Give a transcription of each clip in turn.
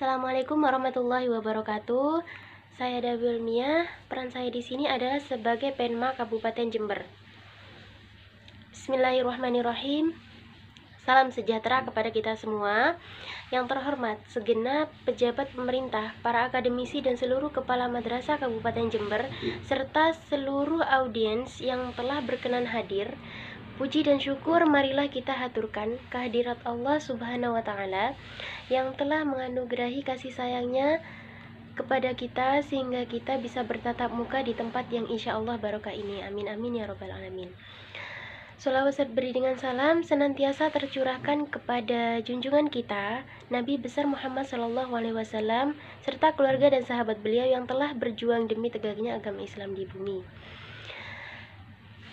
Assalamualaikum warahmatullahi wabarakatuh. Saya Dabil Mia. Peran saya di sini adalah sebagai Penma Kabupaten Jember. Bismillahirrahmanirrahim. Salam sejahtera kepada kita semua. Yang terhormat segenap pejabat pemerintah, para akademisi dan seluruh kepala madrasah Kabupaten Jember, serta seluruh audiens yang telah berkenan hadir. Puji dan syukur marilah kita haturkan kehadirat Allah Subhanahu wa Ta'ala yang telah menganugerahi kasih sayangnya kepada kita sehingga kita bisa bertatap muka di tempat yang insya Allah barokah ini. Amin amin ya robbal alamin. Sholawat beriringan salam senantiasa tercurahkan kepada junjungan kita Nabi besar Muhammad SAW serta keluarga dan sahabat beliau yang telah berjuang demi tegaknya agama Islam di bumi.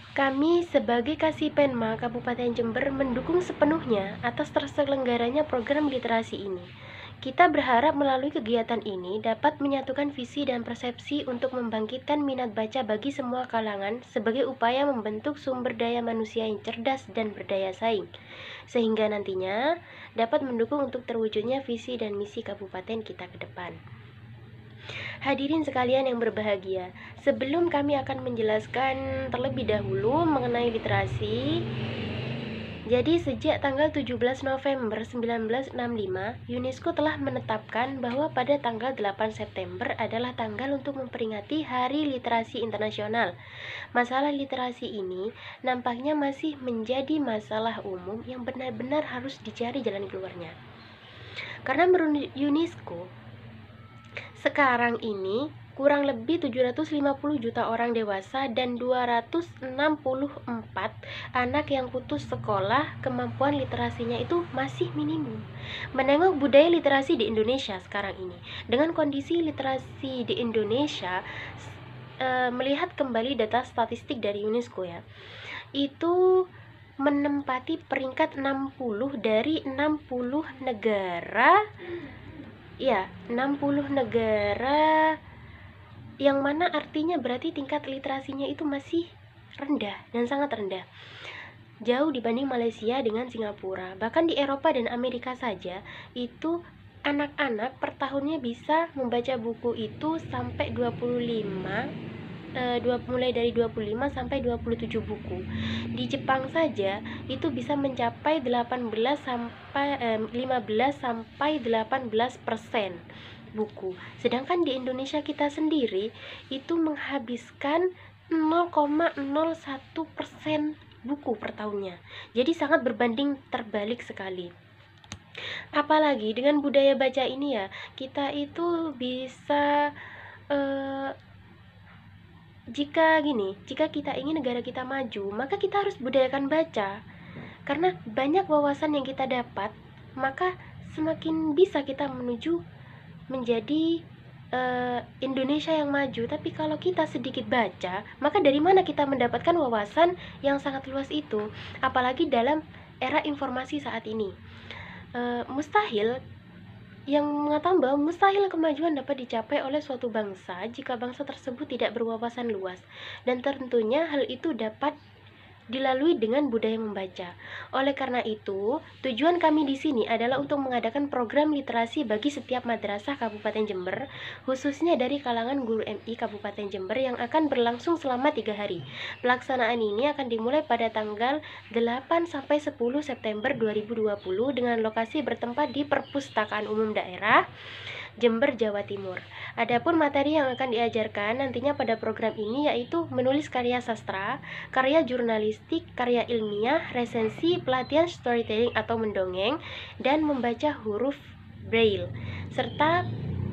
Kami sebagai Kasipenma Kabupaten Jember mendukung sepenuhnya atas terselenggaranya program literasi ini. Kita berharap melalui kegiatan ini dapat menyatukan visi dan persepsi untuk membangkitkan minat baca bagi semua kalangan sebagai upaya membentuk sumber daya manusia yang cerdas dan berdaya saing, sehingga nantinya dapat mendukung untuk terwujudnya visi dan misi kabupaten kita ke depan. Hadirin sekalian yang berbahagia, sebelum kami akan menjelaskan terlebih dahulu mengenai literasi, jadi sejak tanggal 17 November 1965, UNESCO telah menetapkan bahwa pada tanggal 8 September adalah tanggal untuk memperingati Hari Literasi Internasional. Masalah literasi ini nampaknya masih menjadi masalah umum yang benar-benar harus dicari jalan keluarnya. Karena menurut UNESCO, sekarang ini kurang lebih 750 juta orang dewasa dan 264 anak yang putus sekolah, kemampuan literasinya itu masih minimum. Menengok budaya literasi di Indonesia sekarang ini, dengan kondisi literasi di Indonesia, melihat kembali data statistik dari UNESCO ya, itu menempati peringkat 60 dari 60 negara. Ya, 60 negara, yang mana artinya berarti tingkat literasinya itu masih rendah dan sangat rendah, jauh dibanding Malaysia dengan Singapura. Bahkan di Eropa dan Amerika saja itu anak-anak per tahunnya bisa membaca buku itu sampai 25, mulai dari 25 sampai 27 buku. Di Jepang saja itu bisa mencapai 15 sampai 18% buku. Sedangkan di Indonesia kita sendiri itu menghabiskan 0,01% buku per tahunnya. Jadi sangat berbanding terbalik sekali. Apalagi dengan budaya baca ini ya, kita itu bisa jika kita ingin negara kita maju, maka kita harus budayakan baca. Karena banyak wawasan yang kita dapat, maka semakin bisa kita menuju menjadi Indonesia yang maju. Tapi kalau kita sedikit baca, maka dari mana kita mendapatkan wawasan yang sangat luas itu? Apalagi dalam era informasi saat ini. Mustahil kemajuan dapat dicapai oleh suatu bangsa jika bangsa tersebut tidak berwawasan luas, dan tentunya hal itu dapat dilalui dengan budaya membaca. Oleh karena itu, tujuan kami di sini adalah untuk mengadakan program literasi bagi setiap madrasah Kabupaten Jember, khususnya dari kalangan guru MI Kabupaten Jember yang akan berlangsung selama 3 hari. Pelaksanaan ini akan dimulai pada tanggal 8 sampai 10 September 2020 dengan lokasi bertempat di Perpustakaan Umum Daerah Jember, Jawa Timur. Adapun materi yang akan diajarkan nantinya pada program ini yaitu menulis karya sastra, karya jurnalistik, karya ilmiah, resensi, pelatihan storytelling atau mendongeng, dan membaca huruf braille, serta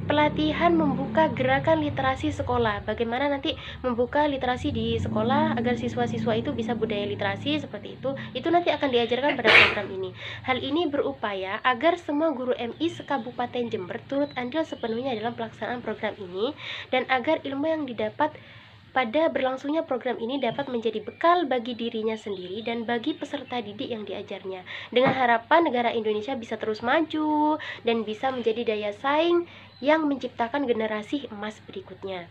pelatihan membuka gerakan literasi sekolah. Bagaimana nanti membuka literasi di sekolah agar siswa-siswa itu bisa budaya literasi seperti itu. Itu nanti akan diajarkan pada program ini. Hal ini berupaya agar semua guru MI se-Kabupaten Jember turut andil sepenuhnya dalam pelaksanaan program ini, dan agar ilmu yang didapat pada berlangsungnya program ini dapat menjadi bekal bagi dirinya sendiri dan bagi peserta didik yang diajarnya, dengan harapan negara Indonesia bisa terus maju dan bisa menjadi daya saing yang menciptakan generasi emas berikutnya.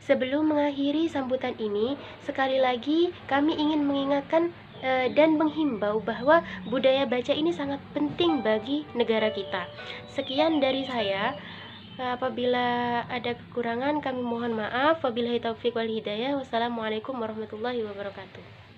Sebelum mengakhiri sambutan ini, sekali lagi kami ingin mengingatkan dan menghimbau bahwa budaya baca ini sangat penting bagi negara kita. Sekian dari saya. Apabila ada kekurangan kami mohon maaf. Wabillahi taufiq wal hidayah. Wassalamualaikum warahmatullahi wabarakatuh.